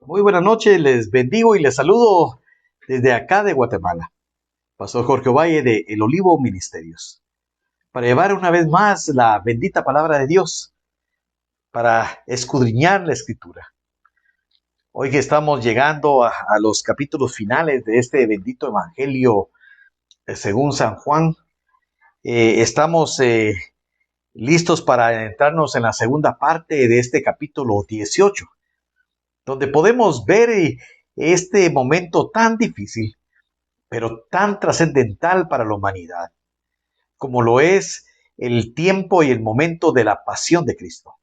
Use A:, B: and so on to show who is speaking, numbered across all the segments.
A: Muy buenas noches, les bendigo y les saludo desde acá de Guatemala. Pastor Jorge Ovalle de El Olivo Ministerios, para llevar una vez más la bendita palabra de Dios, para escudriñar la Escritura. Hoy que estamos llegando a los capítulos finales de este bendito Evangelio según San Juan, estamos listos para adentrarnos en la segunda parte de este capítulo 18, donde podemos ver este momento tan difícil pero tan trascendental para la humanidad, como lo es el tiempo y el momento de la pasión de Cristo.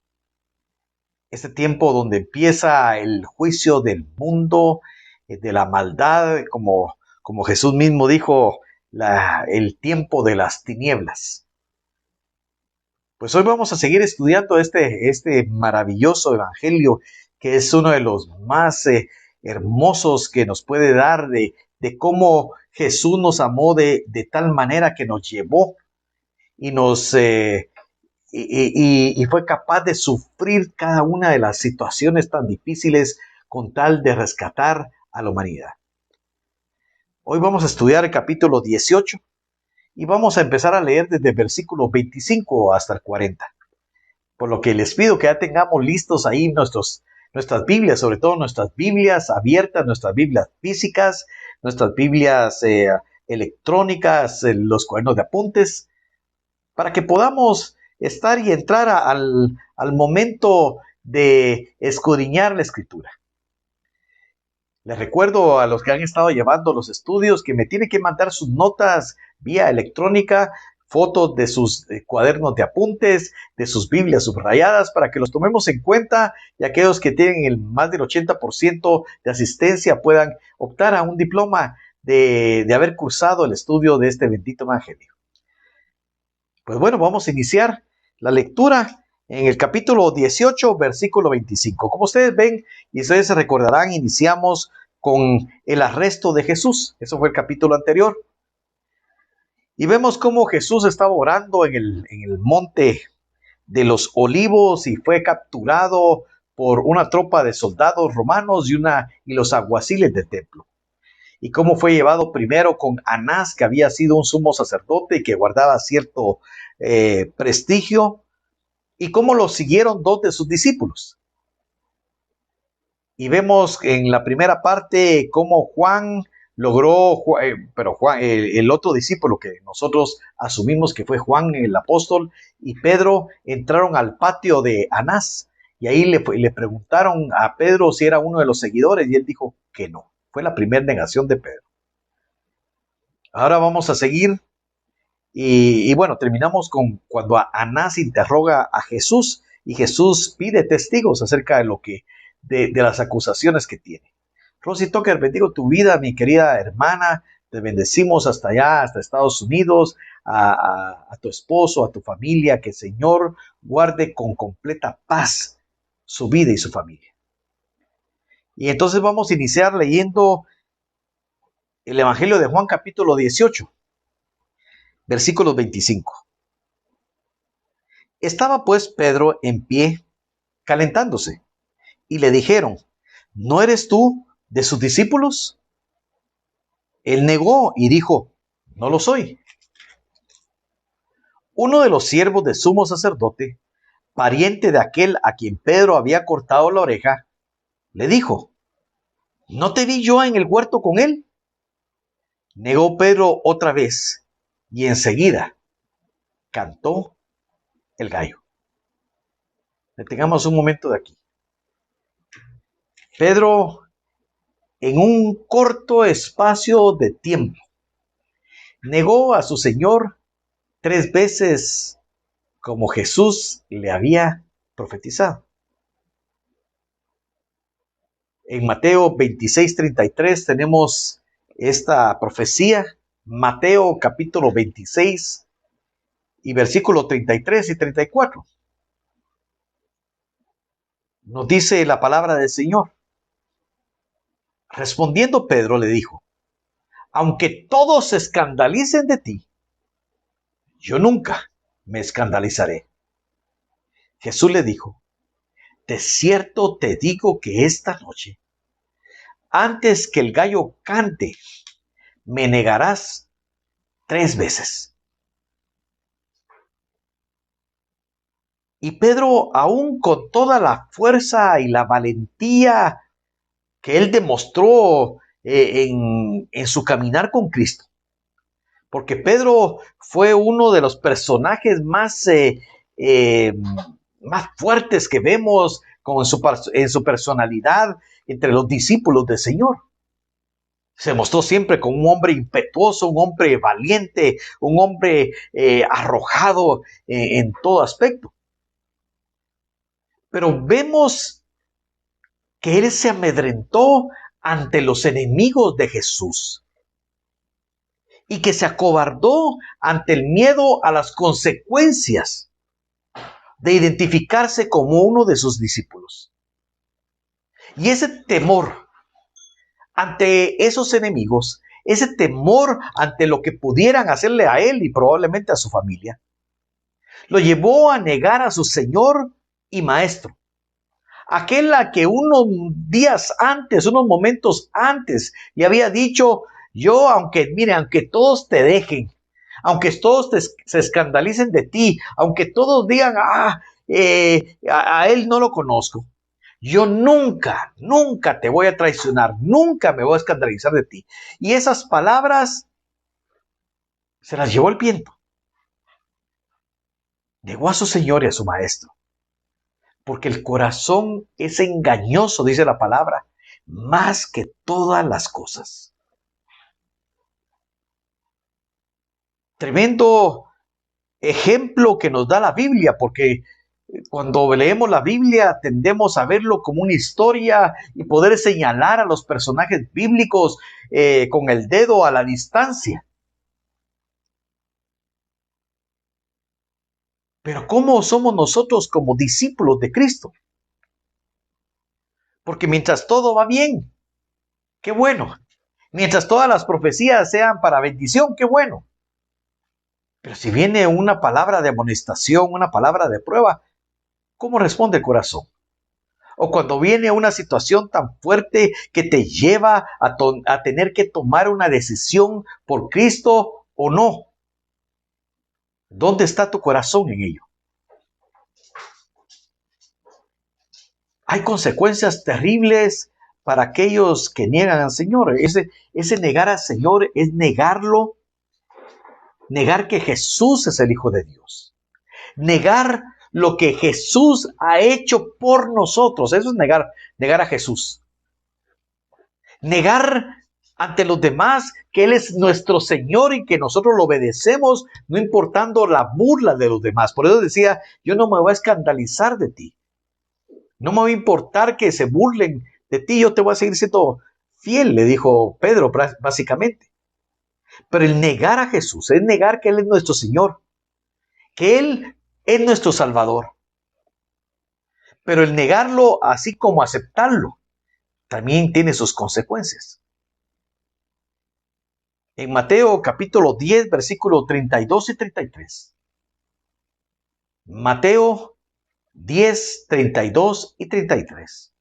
A: Este tiempo donde empieza el juicio del mundo, de la maldad, como Jesús mismo dijo, el tiempo de las tinieblas. Pues hoy vamos a seguir estudiando este maravilloso evangelio, que es uno de los más hermosos que nos puede dar de cómo Jesús nos amó de tal manera que nos llevó y y fue capaz de sufrir cada una de las situaciones tan difíciles con tal de rescatar a la humanidad. Hoy vamos a estudiar el capítulo 18 y vamos a empezar a leer desde el versículo 25 hasta el 40. Por lo que les pido que ya tengamos listos ahí nuestras Biblias, sobre todo nuestras Biblias abiertas, nuestras Biblias físicas, nuestras Biblias electrónicas, los cuadernos de apuntes, para que podamos estar y entrar al momento de escudriñar la Escritura. Les recuerdo a los que han estado llevando los estudios que me tienen que mandar sus notas vía electrónica, fotos de sus cuadernos de apuntes, de sus Biblias subrayadas, para que los tomemos en cuenta y aquellos que tienen más del 80% de asistencia puedan optar a un diploma de haber cursado el estudio de este bendito evangelio. Pues bueno, vamos a iniciar la lectura en el capítulo 18, versículo 25. Como ustedes ven y ustedes se recordarán, iniciamos con el arresto de Jesús. Eso fue el capítulo anterior. Y vemos cómo Jesús estaba orando en el monte de los Olivos y fue capturado por una tropa de soldados romanos y los alguaciles del templo. Y cómo fue llevado primero con Anás, que había sido un sumo sacerdote y que guardaba cierto prestigio, y cómo lo siguieron dos de sus discípulos. Y vemos en la primera parte cómo Juan logró, pero Juan, el otro discípulo que nosotros asumimos que fue Juan el apóstol y Pedro entraron al patio de Anás y ahí le preguntaron a Pedro si era uno de los seguidores y él dijo que no. Fue la primera negación de Pedro. Ahora vamos a seguir y bueno, terminamos con cuando Anás interroga a Jesús y Jesús pide testigos acerca de de las acusaciones que tiene. Rosy Tucker, bendigo tu vida, mi querida hermana. Te bendecimos hasta allá, hasta Estados Unidos, a tu esposo, a tu familia. Que el Señor guarde con completa paz su vida y su familia. Y entonces vamos a iniciar leyendo el Evangelio de Juan capítulo 18, versículos 25. Estaba pues Pedro en pie, calentándose, y le dijeron, ¿no eres tú de sus discípulos? Él negó y dijo, no lo soy. Uno de los siervos del sumo sacerdote, pariente de aquel a quien Pedro había cortado la oreja, le dijo, ¿no te vi yo en el huerto con él? Negó Pedro otra vez, y enseguida cantó el gallo. Detengamos un momento de aquí. Pedro, en un corto espacio de tiempo, negó a su Señor 3 veces como Jesús le había profetizado. En Mateo 26:33 tenemos esta profecía. Mateo capítulo 26 y versículo 33 y 34. Nos dice la palabra del Señor. Respondiendo Pedro le dijo, aunque todos se escandalicen de ti, yo nunca me escandalizaré. Jesús le dijo, de cierto te digo que esta noche, antes que el gallo cante, me negarás 3 veces. Y Pedro, aún con toda la fuerza y la valentía que él demostró en su caminar con Cristo, porque Pedro fue uno de los personajes más fuertes que vemos en su personalidad entre los discípulos del Señor. Se mostró siempre como un hombre impetuoso, un hombre valiente, un hombre arrojado en todo aspecto. Pero vemos que él se amedrentó ante los enemigos de Jesús y que se acobardó ante el miedo a las consecuencias de identificarse como uno de sus discípulos. Y ese temor ante esos enemigos, ese temor ante lo que pudieran hacerle a él y probablemente a su familia, lo llevó a negar a su Señor y Maestro. Aquel a que unos días antes, unos momentos antes, le había dicho: yo, aunque todos te dejen, aunque todos se escandalicen de ti, aunque todos digan, a él no lo conozco, yo nunca te voy a traicionar, nunca me voy a escandalizar de ti. Y esas palabras se las llevó el viento. Negó a su Señor y a su Maestro. Porque el corazón es engañoso, dice la palabra, más que todas las cosas. Tremendo ejemplo que nos da la Biblia, porque cuando leemos la Biblia tendemos a verlo como una historia y poder señalar a los personajes bíblicos con el dedo a la distancia. Pero ¿cómo somos nosotros como discípulos de Cristo? Porque mientras todo va bien, qué bueno. Mientras todas las profecías sean para bendición, qué bueno. Pero si viene una palabra de amonestación, una palabra de prueba, ¿cómo responde el corazón? O cuando viene una situación tan fuerte que te lleva a tener que tomar una decisión por Cristo o no. ¿Dónde está tu corazón en ello? Hay consecuencias terribles para aquellos que niegan al Señor. Ese negar al Señor es negarlo, negar que Jesús es el Hijo de Dios. Negar lo que Jesús ha hecho por nosotros. Eso es negar a Jesús. Negar ante los demás que Él es nuestro Señor y que nosotros lo obedecemos, no importando la burla de los demás. Por eso decía, yo no me voy a escandalizar de ti. No me va a importar que se burlen de ti, yo te voy a seguir siendo fiel, le dijo Pedro básicamente. Pero el negar a Jesús es negar que Él es nuestro Señor, que Él es nuestro Salvador. Pero el negarlo, así como aceptarlo, también tiene sus consecuencias. En Mateo capítulo 10, versículos 32 y 33. Mateo 10, 32 y 33.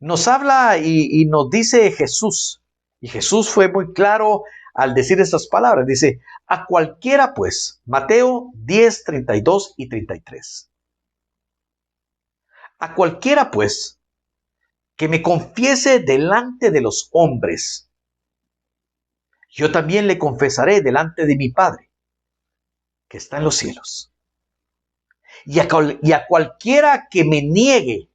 A: Nos habla y nos dice Jesús, y Jesús fue muy claro al decir estas palabras. Dice, a cualquiera pues, Mateo 10, 32 y 33. A cualquiera pues, que me confiese delante de los hombres, yo también le confesaré delante de mi Padre, que está en los cielos. Y a cualquiera que me niegue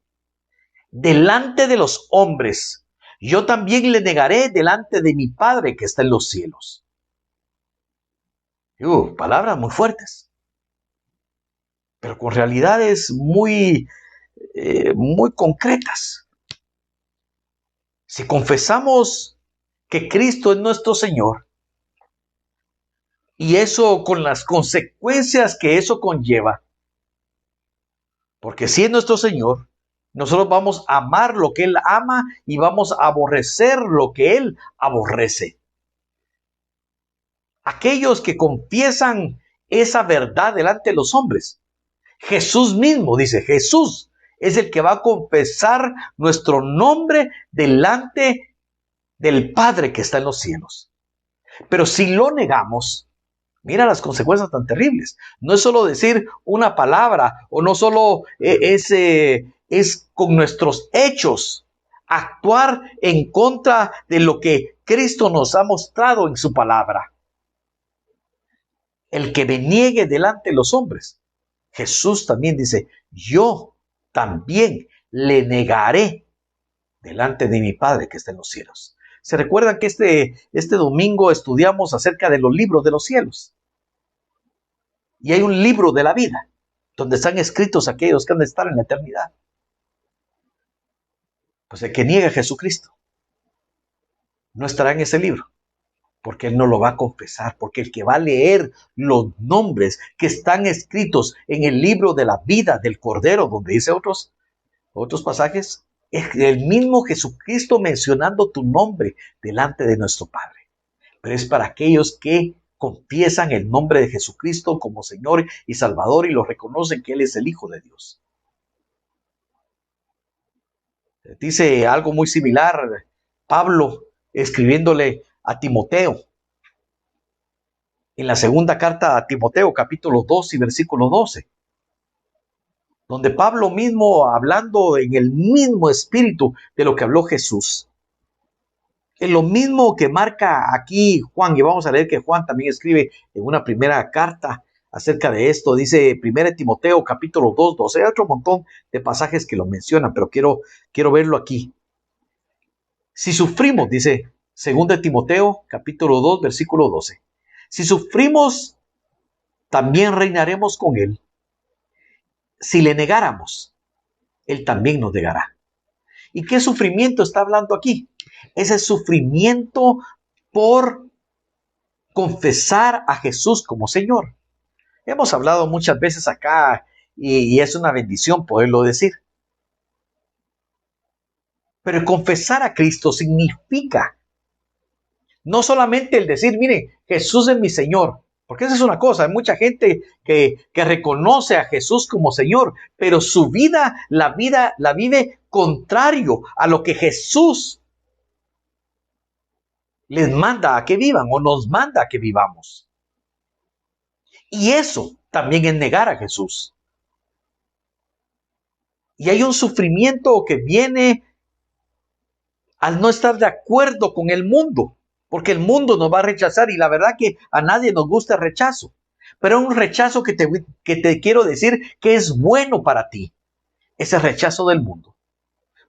A: delante de los hombres, yo también le negaré delante de mi Padre que está en los cielos. Palabras muy fuertes, pero con realidades muy concretas. Si confesamos que Cristo es nuestro Señor, y eso con las consecuencias que eso conlleva, porque si es nuestro Señor, nosotros vamos a amar lo que Él ama y vamos a aborrecer lo que Él aborrece. Aquellos que confiesan esa verdad delante de los hombres, Jesús mismo dice, Jesús Es el que va a confesar nuestro nombre delante del Padre que está en los cielos. Pero si lo negamos, mira las consecuencias tan terribles. No es solo decir una palabra o no solo es con nuestros hechos actuar en contra de lo que Cristo nos ha mostrado en su palabra. El que me niegue delante de los hombres. Jesús también dice, yo también le negaré delante de mi Padre que está en los cielos. ¿Se recuerdan que este domingo estudiamos acerca de los libros de los cielos? Y hay un libro de la vida, donde están escritos aquellos que han de estar en la eternidad. Pues el que niega a Jesucristo no estará en ese libro, porque él no lo va a confesar, porque el que va a leer los nombres que están escritos en el libro de la vida del Cordero, donde dice otros pasajes, es el mismo Jesucristo mencionando tu nombre delante de nuestro Padre. Pero es para aquellos que confiesan el nombre de Jesucristo como Señor y Salvador y lo reconocen que Él es el Hijo de Dios. Dice algo muy similar Pablo escribiéndole a Timoteo. En la segunda carta a Timoteo, capítulo 2 y versículo 12. Donde Pablo mismo, hablando en el mismo espíritu de lo que habló Jesús, es lo mismo que marca aquí Juan, y vamos a leer que Juan también escribe en una primera carta acerca de esto. Dice 1 Timoteo capítulo 2, 12. Hay otro montón de pasajes que lo mencionan, pero quiero verlo aquí. Si sufrimos, dice 2 Timoteo capítulo 2, versículo 12. Si sufrimos, también reinaremos con él. Si le negáramos, él también nos negará. ¿Y qué sufrimiento está hablando aquí? Ese sufrimiento por confesar a Jesús como Señor. Hemos hablado muchas veces acá y es una bendición poderlo decir. Pero el confesar a Cristo significa no solamente el decir, mire, Jesús es mi Señor, porque esa es una cosa, hay mucha gente que reconoce a Jesús como Señor, pero su vida la vive contrario a lo que Jesús les manda a que vivan o nos manda a que vivamos. Y eso también es negar a Jesús. Y hay un sufrimiento que viene al no estar de acuerdo con el mundo, porque el mundo nos va a rechazar y la verdad que a nadie nos gusta el rechazo. Pero un rechazo que te quiero decir que es bueno para ti, ese rechazo del mundo.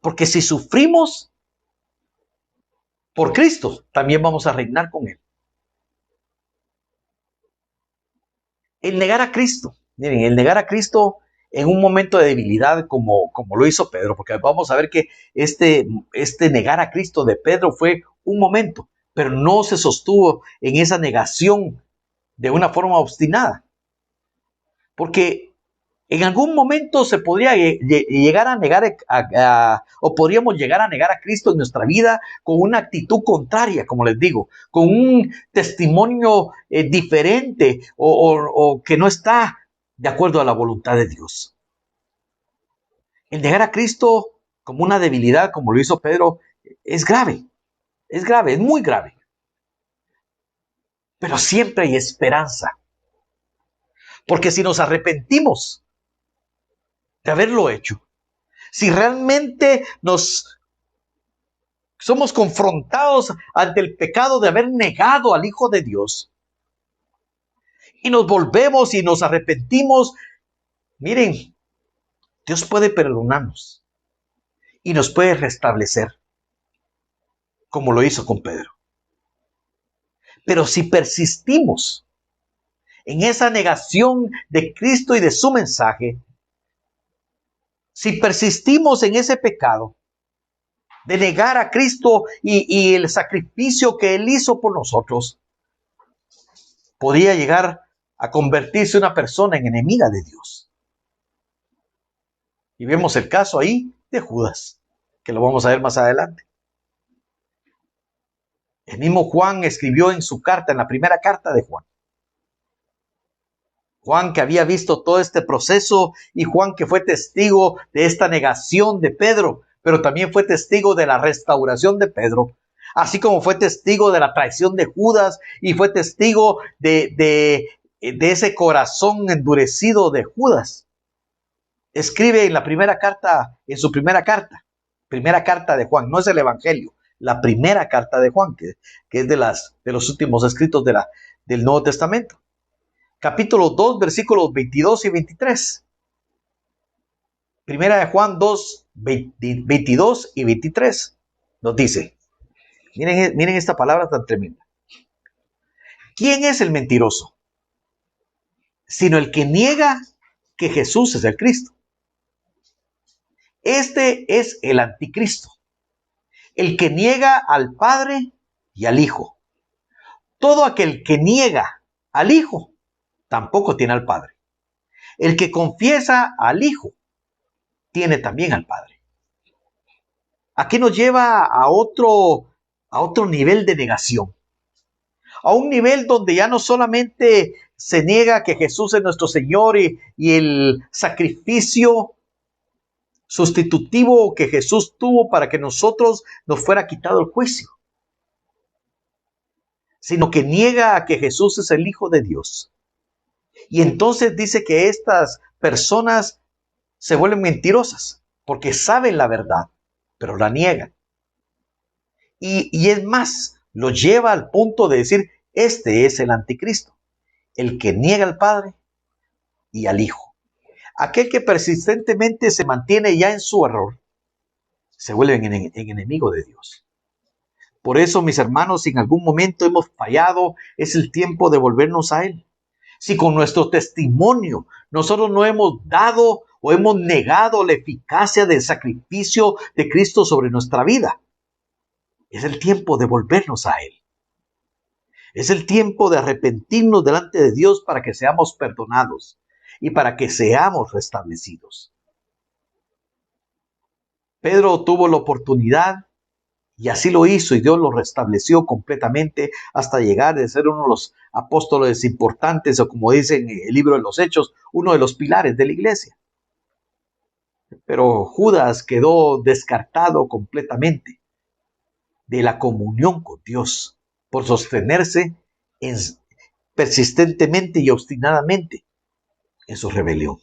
A: Porque si sufrimos por Cristo, también vamos a reinar con Él. El negar a Cristo, miren, el negar a Cristo en un momento de debilidad como lo hizo Pedro, porque vamos a ver que este negar a Cristo de Pedro fue un momento, pero no se sostuvo en esa negación de una forma obstinada. Porque en algún momento se podría llegar a negar o podríamos llegar a negar a Cristo en nuestra vida con una actitud contraria, como les digo, con un testimonio diferente o que no está de acuerdo a la voluntad de Dios. El negar a Cristo como una debilidad, como lo hizo Pedro, es grave, es muy grave. Pero siempre hay esperanza. Porque si nos arrepentimos de haberlo hecho, si realmente somos confrontados ante el pecado de haber negado al Hijo de Dios y nos volvemos y nos arrepentimos, miren, Dios puede perdonarnos y nos puede restablecer, como lo hizo con Pedro. Pero si persistimos en esa negación de Cristo y de su mensaje, si persistimos en ese pecado de negar a Cristo y el sacrificio que Él hizo por nosotros, podría llegar a convertirse una persona en enemiga de Dios. Y vemos el caso ahí de Judas, que lo vamos a ver más adelante. El mismo Juan escribió en su carta, en la primera carta de Juan, Juan, que había visto todo este proceso, y Juan, que fue testigo de esta negación de Pedro, pero también fue testigo de la restauración de Pedro, así como fue testigo de la traición de Judas y fue testigo de ese corazón endurecido de Judas. Escribe en la primera carta, en su primera carta de Juan, no es el Evangelio, la primera carta de Juan, que es de los últimos escritos del Nuevo Testamento. Capítulo 2, versículos 22 y 23. Primera de Juan 2, 22 y 23. Nos dice, miren esta palabra tan tremenda. ¿Quién es el mentiroso? Sino el que niega que Jesús es el Cristo. Este es el anticristo, el que niega al Padre y al Hijo. Todo aquel que niega al Hijo tampoco tiene al Padre. El que confiesa al Hijo tiene también al Padre. Aquí nos lleva a otro nivel de negación. A un nivel donde ya no solamente se niega que Jesús es nuestro Señor y el sacrificio sustitutivo que Jesús tuvo para que nosotros nos fuera quitado el juicio, sino que niega a que Jesús es el Hijo de Dios. Y entonces dice que estas personas se vuelven mentirosas porque saben la verdad, pero la niegan. Y es más, lo lleva al punto de decir, este es el anticristo, el que niega al Padre y al Hijo. Aquel que persistentemente se mantiene ya en su error, se vuelve en enemigo de Dios. Por eso, mis hermanos, si en algún momento hemos fallado, es el tiempo de volvernos a Él. Si con nuestro testimonio nosotros no hemos dado o hemos negado la eficacia del sacrificio de Cristo sobre nuestra vida, es el tiempo de volvernos a Él. Es el tiempo de arrepentirnos delante de Dios para que seamos perdonados y para que seamos restablecidos. Pedro tuvo la oportunidad y así lo hizo, y Dios lo restableció completamente hasta llegar a ser uno de los apóstoles importantes, o como dice en el libro de los Hechos, uno de los pilares de la iglesia. Pero Judas quedó descartado completamente de la comunión con Dios por sostenerse persistentemente y obstinadamente en su rebelión.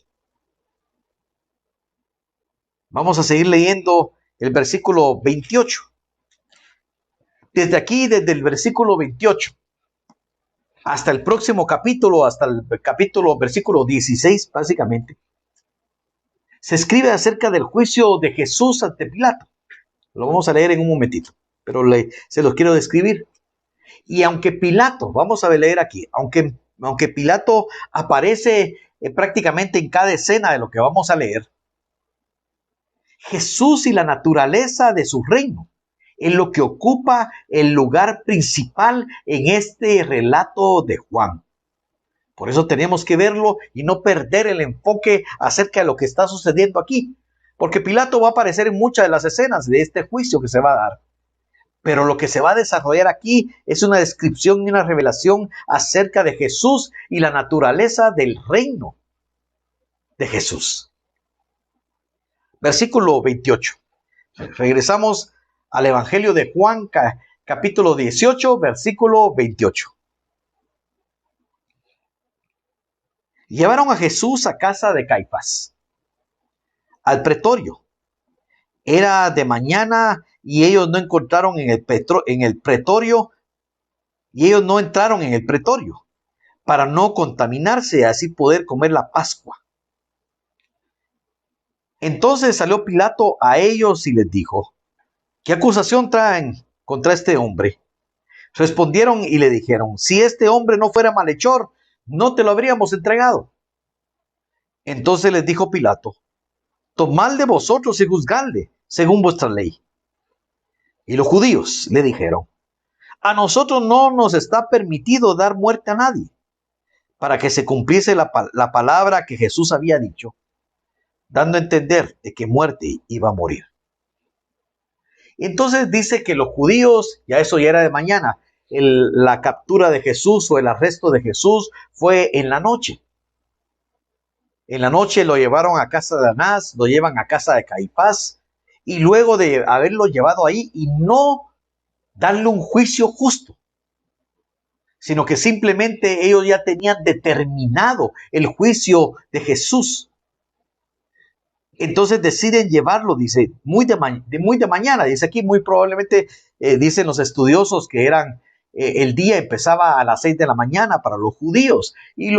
A: Vamos a seguir leyendo el versículo 28. Desde aquí, desde el versículo 28 hasta el próximo capítulo, hasta el versículo 16, básicamente, se escribe acerca del juicio de Jesús ante Pilato. Lo vamos a leer en un momentito, pero se los quiero describir. Y aunque Pilato, vamos a leer aquí, aunque Pilato aparece prácticamente en cada escena de lo que vamos a leer, Jesús y la naturaleza de su reino es lo que ocupa el lugar principal en este relato de Juan. Por eso tenemos que verlo y no perder el enfoque acerca de lo que está sucediendo aquí, porque Pilato va a aparecer en muchas de las escenas de este juicio que se va a dar. Pero lo que se va a desarrollar aquí es una descripción y una revelación acerca de Jesús y la naturaleza del reino de Jesús. Versículo 28. Regresamos al Evangelio de Juan, capítulo 18, versículo 28. Llevaron a Jesús a casa de Caifás, al pretorio. Era de mañana y ellos no encontraron en el pretorio, y ellos no entraron en el pretorio para no contaminarse y así poder comer la Pascua. Entonces salió Pilato a ellos y les dijo, ¿qué acusación traen contra este hombre? Respondieron y le dijeron, si este hombre no fuera malhechor, no te lo habríamos entregado. Entonces les dijo Pilato, tomad de vosotros y juzgadle según vuestra ley. Y los judíos le dijeron, a nosotros no nos está permitido dar muerte a nadie, para que se cumpliese la palabra que Jesús había dicho, dando a entender de que muerte iba a morir. Entonces dice que los judíos, ya eso ya era de mañana, la captura de Jesús o el arresto de Jesús fue en la noche. En la noche lo llevaron a casa de Anás, lo llevan a casa de Caifás, y luego de haberlo llevado ahí y no darle un juicio justo, sino que simplemente ellos ya tenían determinado el juicio de Jesús. Entonces deciden llevarlo, dice, muy de mañana, dice aquí, muy probablemente, dicen los estudiosos que el día empezaba a las 6 de la mañana para los judíos, y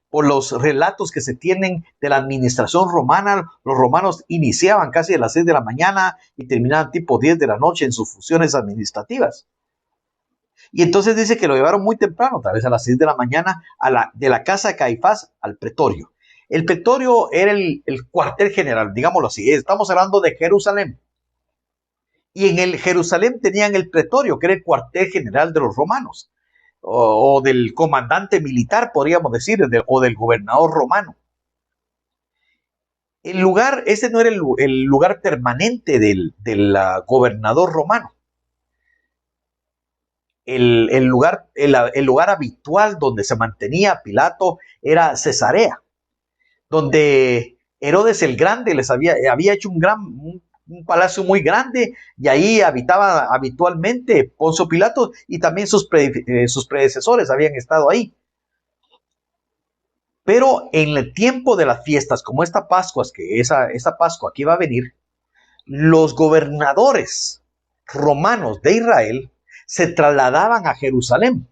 A: por los relatos que se tienen de la administración romana, los romanos iniciaban casi a las 6 de la mañana y terminaban tipo 10 de la noche en sus funciones administrativas. Y entonces dice que lo llevaron muy temprano, tal vez a las 6 de la mañana, de la casa de Caifás al pretorio. El pretorio era el cuartel general, digámoslo así. Estamos hablando de Jerusalén. Y en el Jerusalén tenían el pretorio, que era el cuartel general de los romanos, o del comandante militar, podríamos decir, o del gobernador romano. El lugar, ese no era el lugar permanente del gobernador romano. El lugar habitual donde se mantenía Pilato era Cesarea, donde Herodes el Grande había hecho un palacio muy grande, y ahí habitaba habitualmente Poncio Pilato, y también sus predecesores habían estado ahí. Pero en el tiempo de las fiestas, como esta Pascua que iba a venir, los gobernadores romanos de Israel se trasladaban a Jerusalén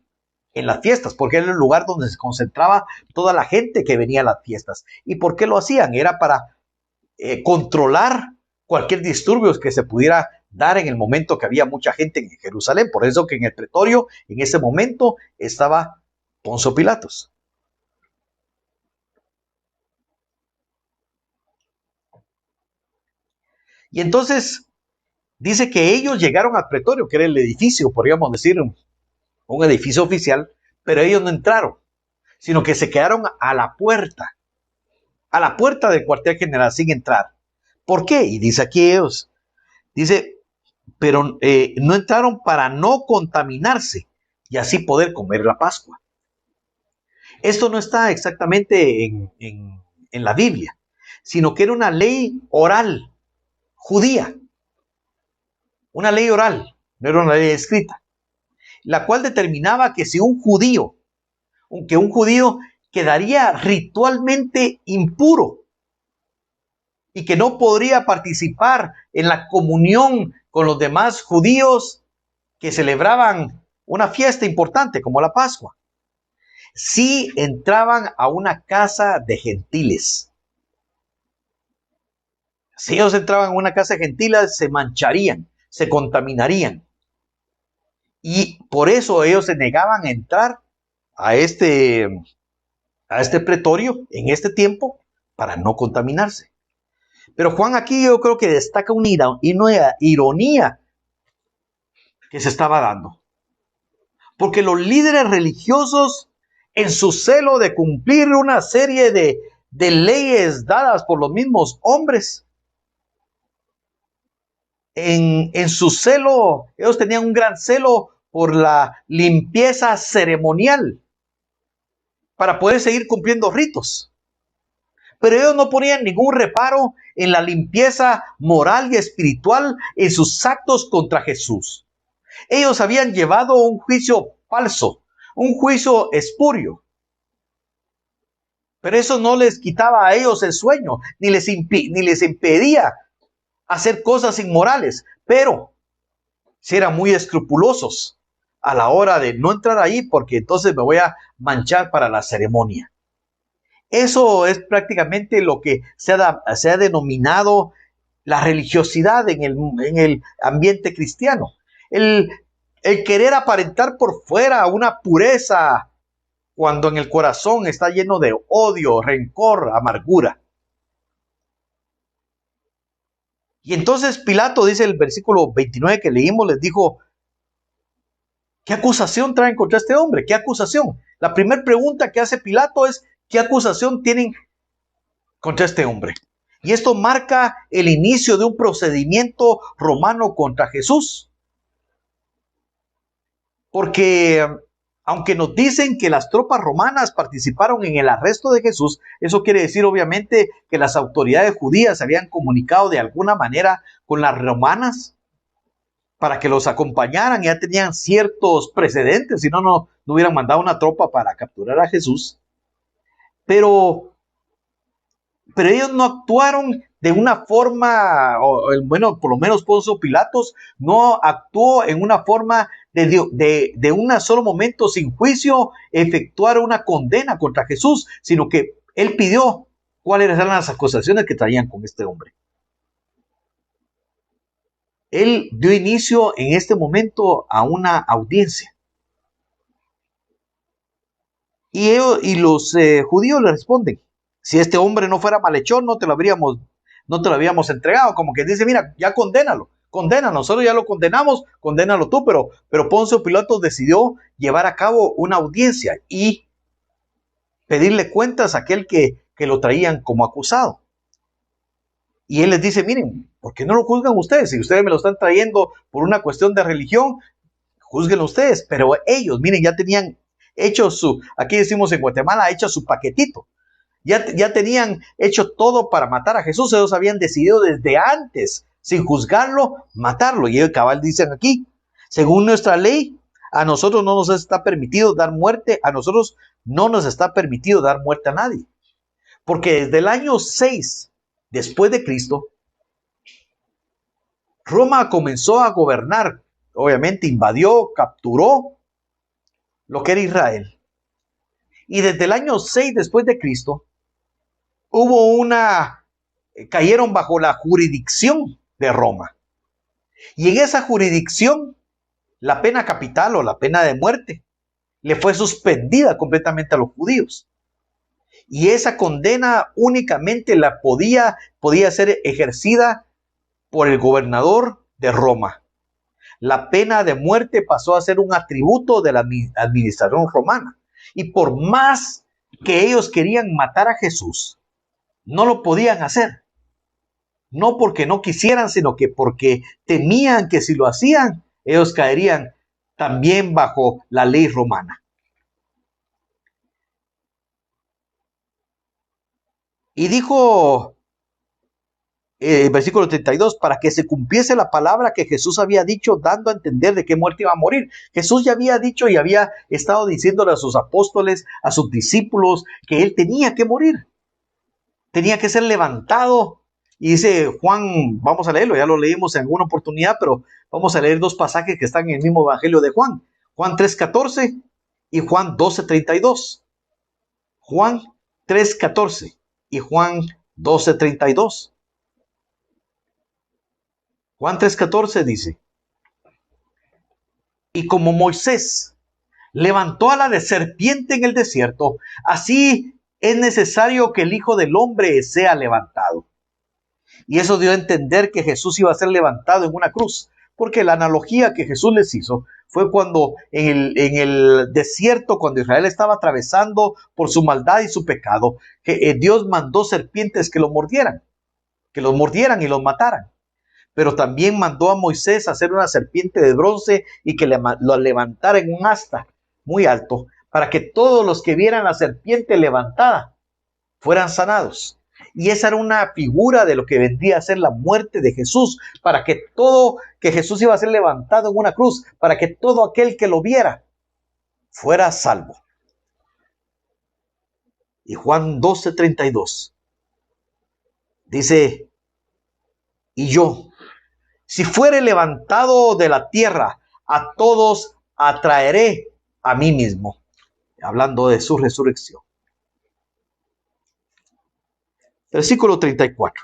A: en las fiestas, porque era el lugar donde se concentraba toda la gente que venía a las fiestas. ¿Y por qué lo hacían? Era para controlar cualquier disturbio que se pudiera dar en el momento que había mucha gente en Jerusalén. Por eso que en el pretorio, en ese momento, estaba Poncio Pilatos. Y entonces dice que ellos llegaron al pretorio, que era el edificio, podríamos decir, un edificio oficial, pero ellos no entraron, sino que se quedaron a la puerta del cuartel general sin entrar. ¿Por qué? Y dice aquí ellos, dice, pero no entraron para no contaminarse y así poder comer la Pascua. Esto no está exactamente en la Biblia, sino que era una ley oral judía, una ley oral, no era una ley escrita, la cual determinaba que si un judío quedaría ritualmente impuro y que no podría participar en la comunión con los demás judíos que celebraban una fiesta importante como la Pascua, si entraban a una casa de gentiles. Si ellos entraban a una casa de gentiles, se mancharían, se contaminarían. Y por eso ellos se negaban a entrar a este pretorio en este tiempo para no contaminarse. Pero Juan aquí yo creo que destaca una ironía que se estaba dando. Porque los líderes religiosos, en su celo de cumplir una serie de leyes dadas por los mismos hombres, en su celo, ellos tenían un gran celo por la limpieza ceremonial para poder seguir cumpliendo ritos. Pero ellos no ponían ningún reparo en la limpieza moral y espiritual en sus actos contra Jesús. Ellos habían llevado un juicio falso, un juicio espurio. Pero eso no les quitaba a ellos el sueño, ni les impedía hacer cosas inmorales. Pero si eran muy escrupulosos a la hora de no entrar ahí, porque entonces me voy a manchar para la ceremonia. Eso es prácticamente lo que se ha denominado la religiosidad en el ambiente cristiano. El querer aparentar por fuera una pureza cuando en el corazón está lleno de odio, rencor, amargura. Y entonces Pilato, dice el versículo 29 que leímos, les dijo, ¿qué acusación traen contra este hombre? ¿Qué acusación? La primera pregunta que hace Pilato es, ¿qué acusación tienen contra este hombre? Y esto marca el inicio de un procedimiento romano contra Jesús. Porque Aunque nos dicen que las tropas romanas participaron en el arresto de Jesús, eso quiere decir obviamente que las autoridades judías se habían comunicado de alguna manera con las romanas para que los acompañaran, ya tenían ciertos precedentes, si no, no hubieran mandado una tropa para capturar a Jesús. Pero ellos no actuaron de una forma, bueno, por lo menos Poncio Pilatos no actuó en una forma de un solo momento sin juicio efectuar una condena contra Jesús, sino que él pidió cuáles eran las acusaciones que traían con este hombre. Él dio inicio en este momento a una audiencia. Y los judíos le responden: si este hombre no fuera malhechor, no te lo habíamos entregado. Como que dice: mira, ya condénalo, nosotros ya lo condenamos, condénalo tú. Pero Poncio Pilato decidió llevar a cabo una audiencia y pedirle cuentas a aquel que lo traían como acusado. Y él les dice: miren, ¿por qué no lo juzgan ustedes? Si ustedes me lo están trayendo por una cuestión de religión, júzguenlo ustedes. Pero ellos, miren, ya tenían hecho aquí decimos en Guatemala, hecho su paquetito. Ya tenían hecho todo para matar a Jesús. Ellos habían decidido desde antes, sin juzgarlo, matarlo. Y el cabal dicen aquí: según nuestra ley, a nosotros no nos está permitido dar muerte, a nadie. Porque desde el año 6 después de Cristo, Roma comenzó a gobernar. Obviamente invadió, capturó lo que era Israel. Y desde el año 6 después de Cristo, cayeron bajo la jurisdicción de Roma. Y en esa jurisdicción, la pena capital o la pena de muerte le fue suspendida completamente a los judíos. Y esa condena únicamente podía ser ejercida por el gobernador de Roma. La pena de muerte pasó a ser un atributo de la administración romana. Y por más que ellos querían matar a Jesús, no lo podían hacer. No porque no quisieran, sino que porque temían que si lo hacían, ellos caerían también bajo la ley romana. Y dijo versículo 32, para que se cumpliese la palabra que Jesús había dicho, dando a entender de qué muerte iba a morir. Jesús ya había dicho y había estado diciéndole a sus apóstoles, a sus discípulos, que él tenía que morir. Tenía que ser levantado. Y dice Juan, vamos a leerlo, ya lo leímos en alguna oportunidad, pero vamos a leer dos pasajes que están en el mismo evangelio de Juan. Juan 3:14 y Juan 12:32. Juan 3:14 y Juan 12:32. Juan 3:14 dice: y como Moisés levantó a la serpiente en el desierto, así es necesario que el Hijo del Hombre sea levantado. Y eso dio a entender que Jesús iba a ser levantado en una cruz, porque la analogía que Jesús les hizo fue cuando en el desierto, cuando Israel estaba atravesando por su maldad y su pecado, Dios mandó serpientes que los mordieran y los mataran. Pero también mandó a Moisés a hacer una serpiente de bronce y que lo levantara en un asta muy alto, para que todos los que vieran la serpiente levantada fueran sanados. Y esa era una figura de lo que vendría a ser la muerte de Jesús, que Jesús iba a ser levantado en una cruz, para que todo aquel que lo viera fuera salvo. Y Juan 12:32 dice: y yo, si fuere levantado de la tierra, a todos atraeré a mí mismo. Hablando de su resurrección. Versículo 34.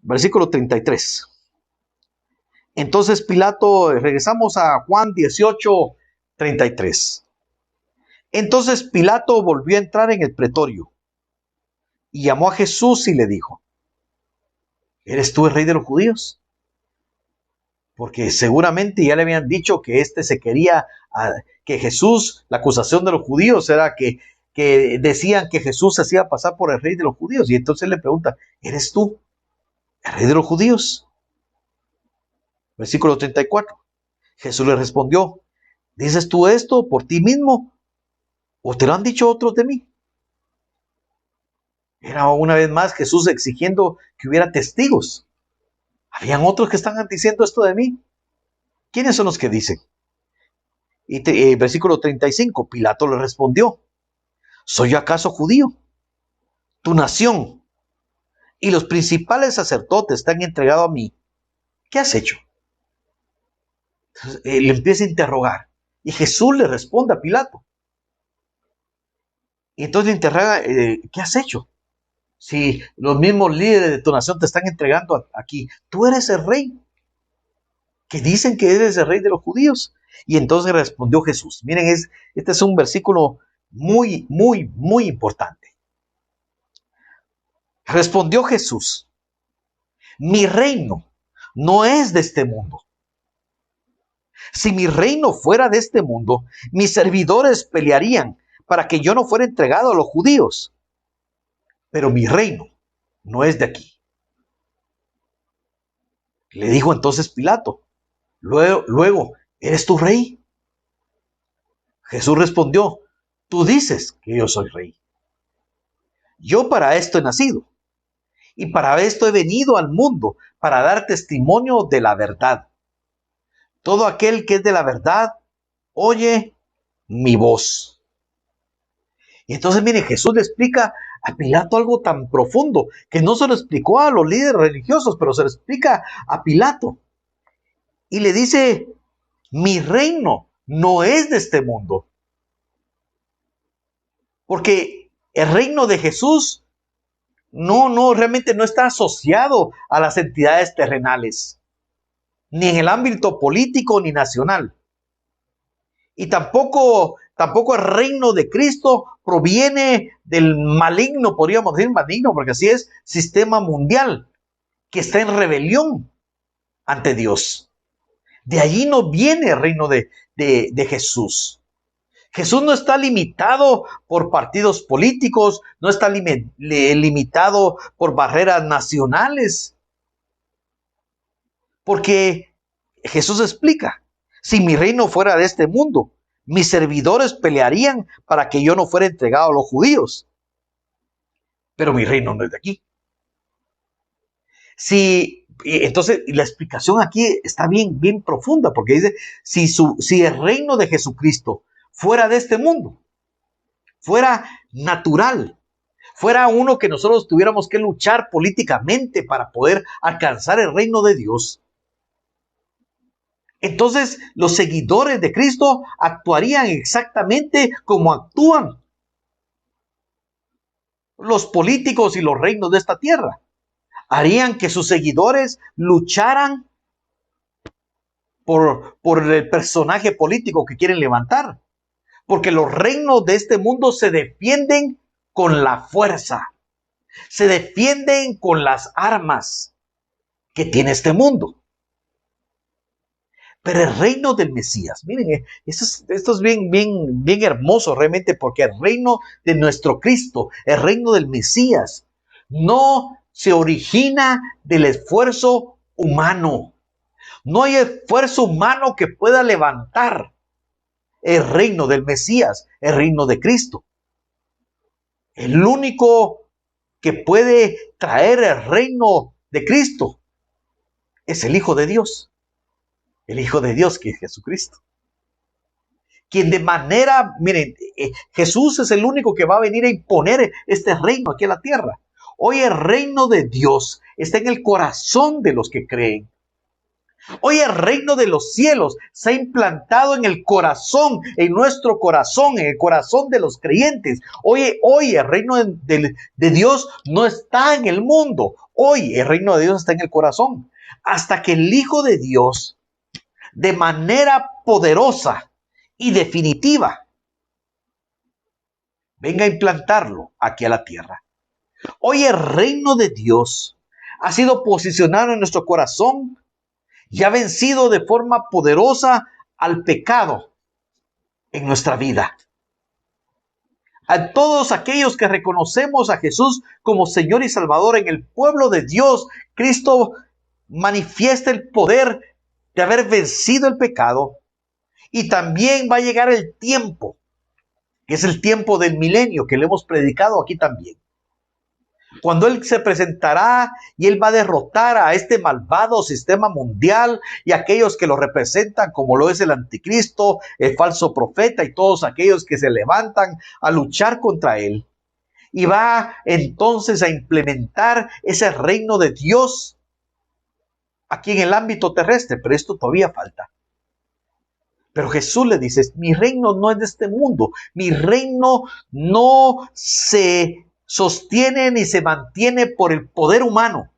A: Versículo 33. Entonces Pilato, regresamos a Juan 18:33. Entonces Pilato volvió a entrar en el pretorio y llamó a Jesús y le dijo: ¿eres tú el rey de los judíos? Porque seguramente ya le habían dicho que que Jesús, la acusación de los judíos era que decían que Jesús se hacía pasar por el rey de los judíos. Y entonces le pregunta: ¿eres tú el rey de los judíos? Versículo 34. Jesús le respondió: ¿dices tú esto por ti mismo ¿O te lo han dicho otros de mí? Era una vez más Jesús exigiendo que hubiera testigos. ¿Habían otros que están diciendo esto de mí? ¿Quiénes son los que dicen? Versículo 35, Pilato le respondió, ¿soy yo acaso judío? Tu nación y los principales sacerdotes te han entregado a mí. ¿Qué has hecho? Entonces, le empieza a interrogar. Y Jesús le responde a Pilato. Y entonces le interroga, ¿qué has hecho? Si los mismos líderes de tu nación te están entregando aquí, tú eres el rey, que dicen que eres el rey de los judíos. Y entonces respondió Jesús. Miren, este es un versículo muy, muy, muy importante. Respondió Jesús, mi reino no es de este mundo. Si mi reino fuera de este mundo, mis servidores pelearían para que yo no fuera entregado a los judíos. Pero mi reino no es de aquí. Le dijo entonces Pilato, luego, ¿eres tu rey? Jesús respondió, tú dices que yo soy rey. Yo para esto he nacido y para esto he venido al mundo, para dar testimonio de la verdad. Todo aquel que es de la verdad, oye mi voz. Y entonces, mire, Jesús le explica a Pilato algo tan profundo, que no se lo explicó a los líderes religiosos, pero se lo explica a Pilato. Y le dice, mi reino no es de este mundo. Porque el reino de Jesús realmente no está asociado a las entidades terrenales, ni en el ámbito político ni nacional. Y tampoco el reino de Cristo proviene del maligno, podríamos decir maligno, porque así es, sistema mundial, que está en rebelión ante Dios. De allí no viene el reino de Jesús. Jesús no está limitado por partidos políticos, no está limitado por barreras nacionales. Porque Jesús explica, si mi reino fuera de este mundo, mis servidores pelearían para que yo no fuera entregado a los judíos. Pero mi reino no es de aquí. Entonces, la explicación aquí está bien, bien profunda, porque dice, si el reino de Jesucristo fuera de este mundo, fuera natural, fuera uno que nosotros tuviéramos que luchar políticamente para poder alcanzar el reino de Dios, entonces los seguidores de Cristo actuarían exactamente como actúan los políticos y los reinos de esta tierra. Harían que sus seguidores lucharan por el personaje político que quieren levantar. Porque los reinos de este mundo se defienden con la fuerza, se defienden con las armas que tiene este mundo. Pero el reino del Mesías, miren, esto es bien, bien, bien hermoso realmente, porque el reino de nuestro Cristo, el reino del Mesías, no se origina del esfuerzo humano. No hay esfuerzo humano que pueda levantar el reino del Mesías, el reino de Cristo. El único que puede traer el reino de Cristo es el Hijo de Dios. El Hijo de Dios, que es Jesucristo. Quien de manera, miren, Jesús es el único que va a venir a imponer este reino aquí en la tierra. Hoy el reino de Dios está en el corazón de los que creen. Hoy el reino de los cielos se ha implantado en el corazón, en nuestro corazón, en el corazón de los creyentes. Hoy el reino de Dios no está en el mundo. Hoy el reino de Dios está en el corazón. Hasta que el Hijo de Dios, de manera poderosa y definitiva, venga a implantarlo aquí a la tierra. Hoy el reino de Dios ha sido posicionado en nuestro corazón y ha vencido de forma poderosa al pecado en nuestra vida. A todos aquellos que reconocemos a Jesús como Señor y Salvador en el pueblo de Dios, Cristo manifiesta el poder de haber vencido el pecado, y también va a llegar el tiempo que es el tiempo del milenio, que le hemos predicado aquí también. Cuando Él se presentará y Él va a derrotar a este malvado sistema mundial y aquellos que lo representan, como lo es el anticristo, el falso profeta y todos aquellos que se levantan a luchar contra Él. Y va entonces a implementar ese reino de Dios aquí en el ámbito terrestre, pero esto todavía falta. Pero Jesús le dice, mi reino no es de este mundo, mi reino no se sostiene ni se mantiene por el poder humano.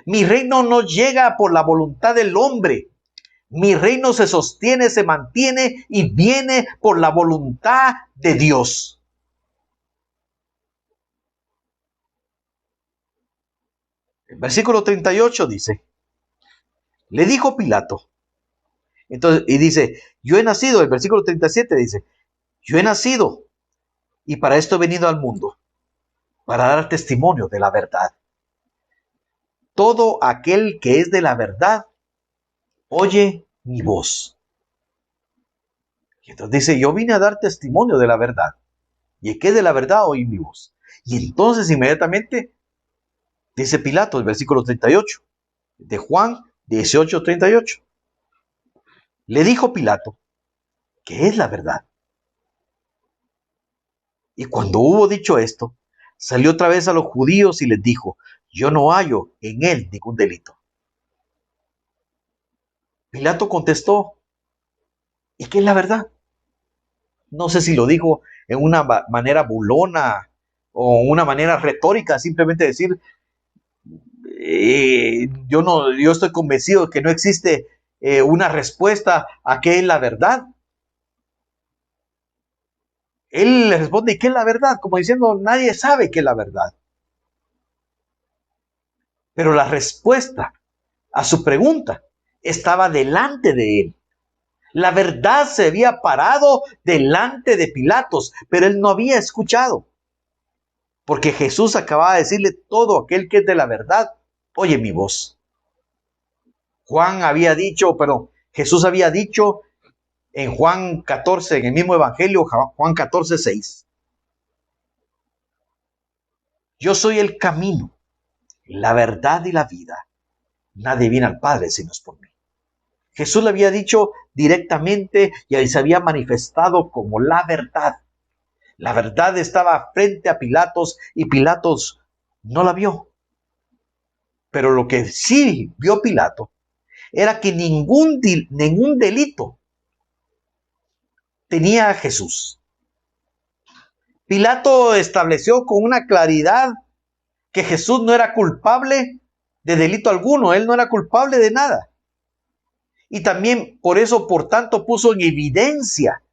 A: Mi reino no llega por la voluntad del hombre. Mi reino se sostiene, se mantiene y viene por la voluntad de Dios. El versículo 38 dice, le dijo Pilato, entonces, y dice, yo he nacido, el versículo 37 dice, yo he nacido y para esto he venido al mundo, para dar testimonio de la verdad. Todo aquel que es de la verdad, oye mi voz. Y entonces dice, yo vine a dar testimonio de la verdad. Y el que es de la verdad, oye mi voz. Y entonces inmediatamente, dice Pilato, el versículo 38, de Juan 18:38. Le dijo Pilato, ¿qué es la verdad? Y cuando hubo dicho esto, salió otra vez a los judíos y les dijo, yo no hallo en él ningún delito. Pilato contestó, ¿y qué es la verdad? No sé si lo dijo en una manera burlona o una manera retórica, simplemente decir, yo estoy convencido que no existe una respuesta a qué es la verdad. Él le responde, ¿y qué es la verdad? Como diciendo, nadie sabe qué es la verdad. Pero la respuesta a su pregunta estaba delante de él. La verdad se había parado delante de Pilatos, pero él no había escuchado. Porque Jesús acababa de decirle, todo aquel que es de la verdad, oye mi voz. Jesús había dicho en Juan 14, en el mismo evangelio, Juan 14:6. Yo soy el camino, la verdad y la vida. Nadie viene al Padre si no es por mí. Jesús le había dicho directamente y ahí se había manifestado como la verdad. La verdad estaba frente a Pilatos y Pilatos no la vio. Pero lo que sí vio Pilato era que ningún delito tenía a Jesús. Pilato estableció con una claridad que Jesús no era culpable de delito alguno, él no era culpable de nada. Y también por eso, por tanto, puso en evidencia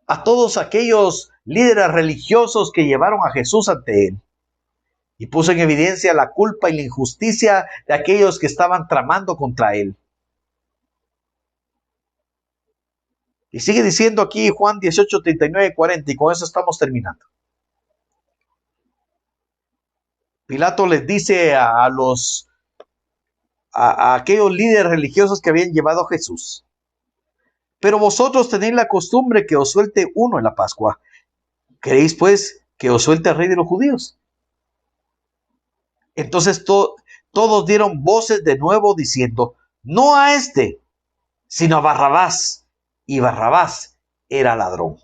A: a todos aquellos líderes religiosos que llevaron a Jesús ante él. Y puso en evidencia la culpa y la injusticia de aquellos que estaban tramando contra él. Y sigue diciendo aquí Juan 18:39-40, y con eso estamos terminando. Pilato les dice a aquellos líderes religiosos que habían llevado a Jesús, pero vosotros tenéis la costumbre que os suelte uno en la Pascua. ¿Queréis pues que os suelte al rey de los judíos? Entonces todos dieron voces de nuevo diciendo, no a este, sino a Barrabás. Y Barrabás era ladrón.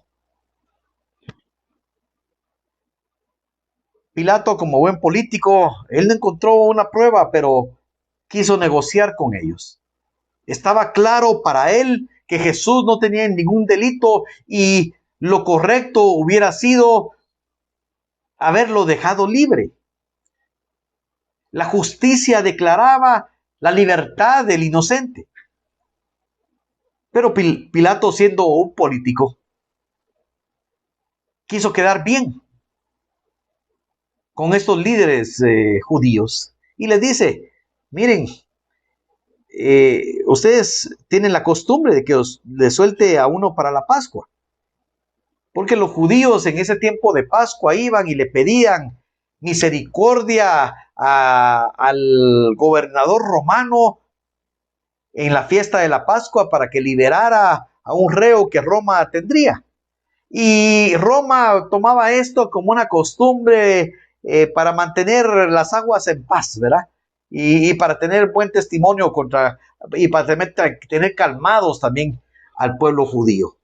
A: Pilato, como buen político, él no encontró una prueba, pero quiso negociar con ellos. Estaba claro para él que Jesús no tenía ningún delito y lo correcto hubiera sido haberlo dejado libre. La justicia declaraba la libertad del inocente. Pero Pilato, siendo un político, quiso quedar bien con estos líderes judíos y les dice, miren, ustedes tienen la costumbre de que les suelte a uno para la Pascua, porque los judíos en ese tiempo de Pascua iban y le pedían misericordia al gobernador romano en la fiesta de la Pascua para que liberara a un reo que Roma tendría. Y Roma tomaba esto como una costumbre para mantener las aguas en paz, ¿verdad? Y para tener buen testimonio y para tener calmados también al pueblo judío.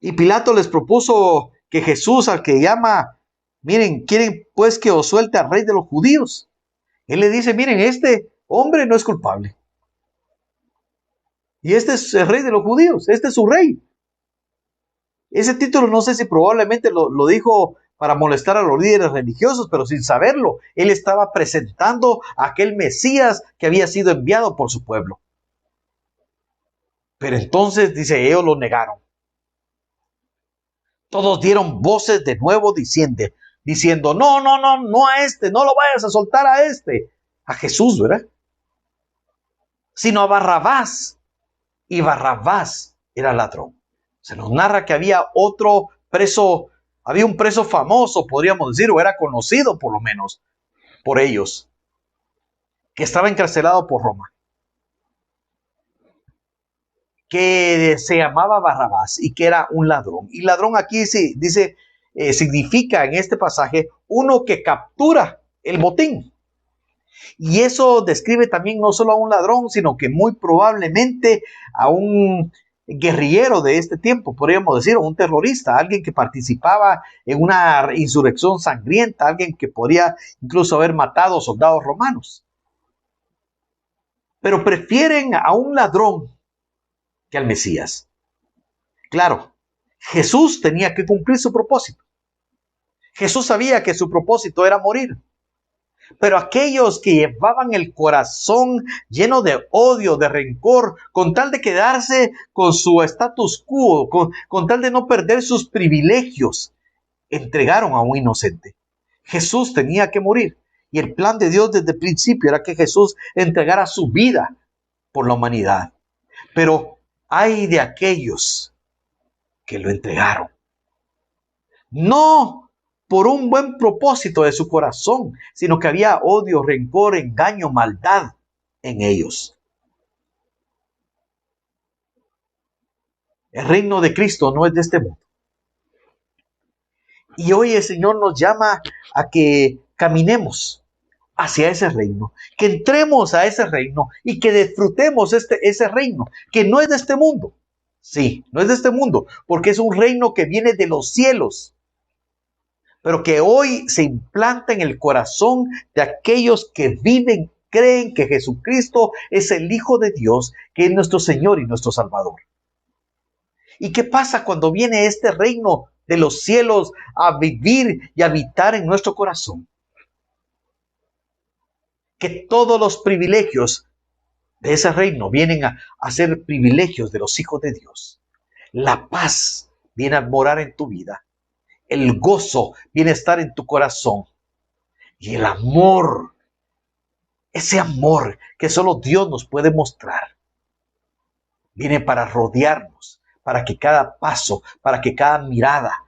A: Y Pilato les propuso que Jesús, al que llama, miren, quieren pues que os suelte al rey de los judíos. Él le dice, miren, este hombre no es culpable. Y este es el rey de los judíos, este es su rey. Ese título no sé si probablemente lo dijo para molestar a los líderes religiosos, pero sin saberlo, él estaba presentando a aquel Mesías que había sido enviado por su pueblo. Pero entonces, dice, ellos lo negaron. Todos dieron voces de nuevo diciendo, no a este, no lo vayas a soltar a este, a Jesús, ¿verdad? Sino a Barrabás. Y Barrabás era ladrón. Se nos narra que había otro preso, había un preso famoso, podríamos decir, o era conocido por lo menos por ellos, que estaba encarcelado por Roma, que se llamaba Barrabás y que era un ladrón. Y ladrón aquí sí dice, significa en este pasaje uno que captura el botín. Y eso describe también no solo a un ladrón, sino que muy probablemente a un guerrillero de este tiempo, podríamos decir, o un terrorista, alguien que participaba en una insurrección sangrienta, alguien que podría incluso haber matado soldados romanos. Pero prefieren a un ladrón que al Mesías. Claro, Jesús tenía que cumplir su propósito. Jesús sabía que su propósito era morir. Pero aquellos que llevaban el corazón lleno de odio, de rencor, con tal de quedarse con su status quo, con tal de no perder sus privilegios, entregaron a un inocente. Jesús tenía que morir. Y el plan de Dios desde el principio era que Jesús entregara su vida por la humanidad. Pero ay de aquellos que lo entregaron. No por un buen propósito de su corazón, sino que había odio, rencor, engaño, maldad en ellos. El reino de Cristo no es de este mundo. Y hoy el Señor nos llama a que caminemos hacia ese reino, que entremos a ese reino y que disfrutemos ese reino, que no es de este mundo. Sí, no es de este mundo, porque es un reino que viene de los cielos, pero que hoy se implanta en el corazón de aquellos que viven, creen que Jesucristo es el Hijo de Dios, que es nuestro Señor y nuestro Salvador. ¿Y qué pasa cuando viene este reino de los cielos a vivir y habitar en nuestro corazón? Que todos los privilegios de ese reino vienen a ser privilegios de los hijos de Dios. La paz viene a morar en tu vida. El gozo viene a estar en tu corazón. Y el amor, ese amor que solo Dios nos puede mostrar, viene para rodearnos, para que cada paso, para que cada mirada,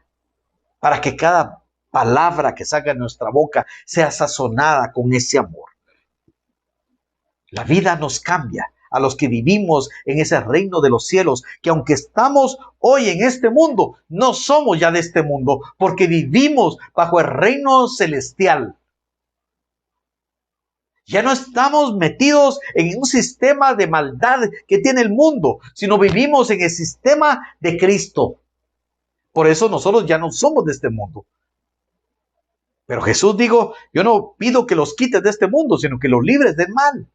A: para que cada palabra que salga de nuestra boca sea sazonada con ese amor. La vida nos cambia a los que vivimos en ese reino de los cielos, que aunque estamos hoy en este mundo, no somos ya de este mundo, porque vivimos bajo el reino celestial. Ya no estamos metidos en un sistema de maldad que tiene el mundo, sino vivimos en el sistema de Cristo. Por eso nosotros ya no somos de este mundo. Pero Jesús dijo, yo no pido que los quites de este mundo, sino que los libres del mal.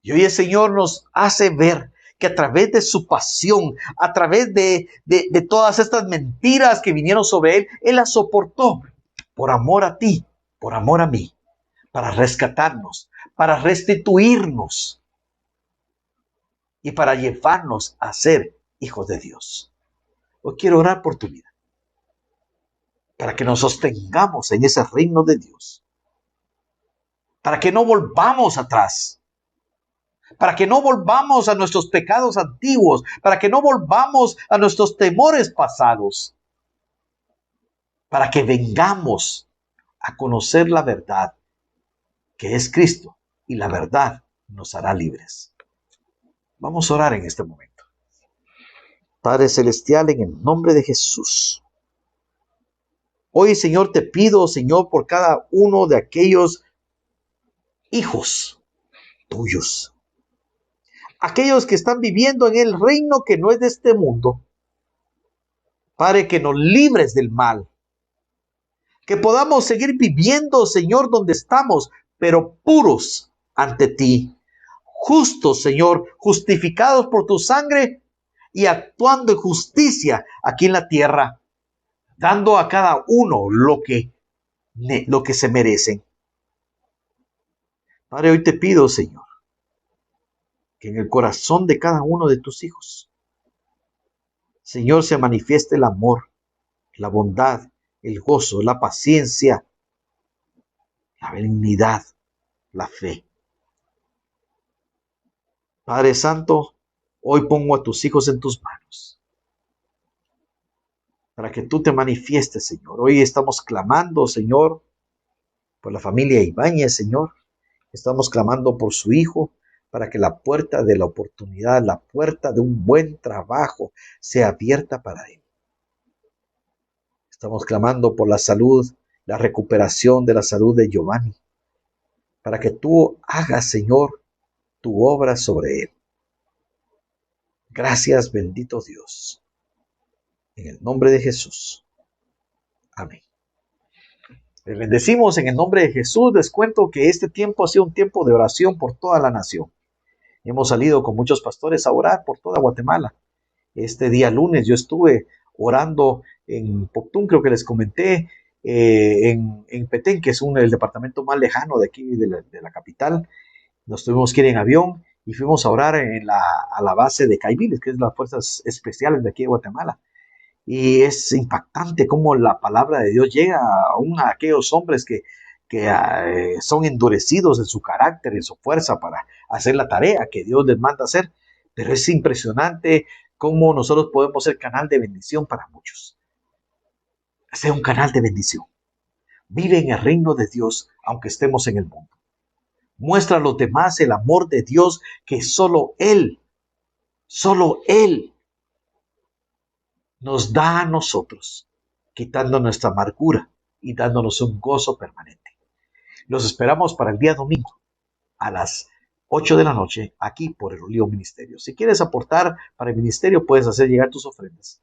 A: Y hoy el Señor nos hace ver que a través de su pasión, a través de todas estas mentiras que vinieron sobre Él, Él las soportó por amor a ti, por amor a mí, para rescatarnos, para restituirnos y para llevarnos a ser hijos de Dios. Hoy quiero orar por tu vida, para que nos sostengamos en ese reino de Dios, para que no volvamos atrás, para que no volvamos a nuestros pecados antiguos, para que no volvamos a nuestros temores pasados, para que vengamos a conocer la verdad, que es Cristo, y la verdad nos hará libres. Vamos a orar en este momento. Padre Celestial, en el nombre de Jesús. Hoy, Señor, te pido, Señor, por cada uno de aquellos hijos tuyos. Aquellos que están viviendo en el reino que no es de este mundo. Padre, que nos libres del mal. Que podamos seguir viviendo, Señor, donde estamos, pero puros ante ti. Justos, Señor, justificados por tu sangre y actuando en justicia aquí en la tierra, dando a cada uno lo que se merecen. Padre, hoy te pido, Señor, que en el corazón de cada uno de tus hijos, Señor, se manifieste el amor, la bondad, el gozo, la paciencia, la benignidad, la fe. Padre Santo, hoy pongo a tus hijos en tus manos, para que tú te manifiestes, Señor. Hoy estamos clamando, Señor, por la familia Ibáñez, Señor. Estamos clamando por su hijo, para que la puerta de la oportunidad, la puerta de un buen trabajo sea abierta para él. Estamos clamando por la salud, la recuperación de la salud de Giovanni, para que tú hagas, Señor, tu obra sobre él. Gracias, bendito Dios. En el nombre de Jesús. Amén. Les bendecimos en el nombre de Jesús. Les cuento que este tiempo ha sido un tiempo de oración por toda la nación. Hemos salido con muchos pastores a orar por toda Guatemala. Este día lunes yo estuve orando en Poptún, creo que les comenté, en Petén, que es el departamento más lejano de aquí, de la capital. Nos tuvimos que ir en avión y fuimos a orar a la base de Caibiles, que es las fuerzas especiales de aquí de Guatemala. Y es impactante cómo la palabra de Dios llega aún a aquellos hombres que son endurecidos en su carácter, en su fuerza para hacer la tarea que Dios les manda hacer. Pero es impresionante cómo nosotros podemos ser canal de bendición para muchos. Sea un canal de bendición. Vive en el reino de Dios aunque estemos en el mundo. Muestra a los demás el amor de Dios que solo Él nos da a nosotros, quitando nuestra amargura y dándonos un gozo permanente. Los esperamos para el día domingo a las 8 de la noche aquí por el Olivo Ministerio. Si quieres aportar para el ministerio, puedes hacer llegar tus ofrendas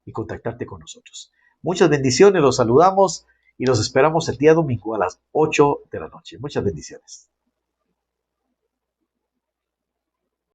A: y contactarte con nosotros. Muchas bendiciones, los saludamos y los esperamos el día domingo a las 8 de la noche. Muchas bendiciones.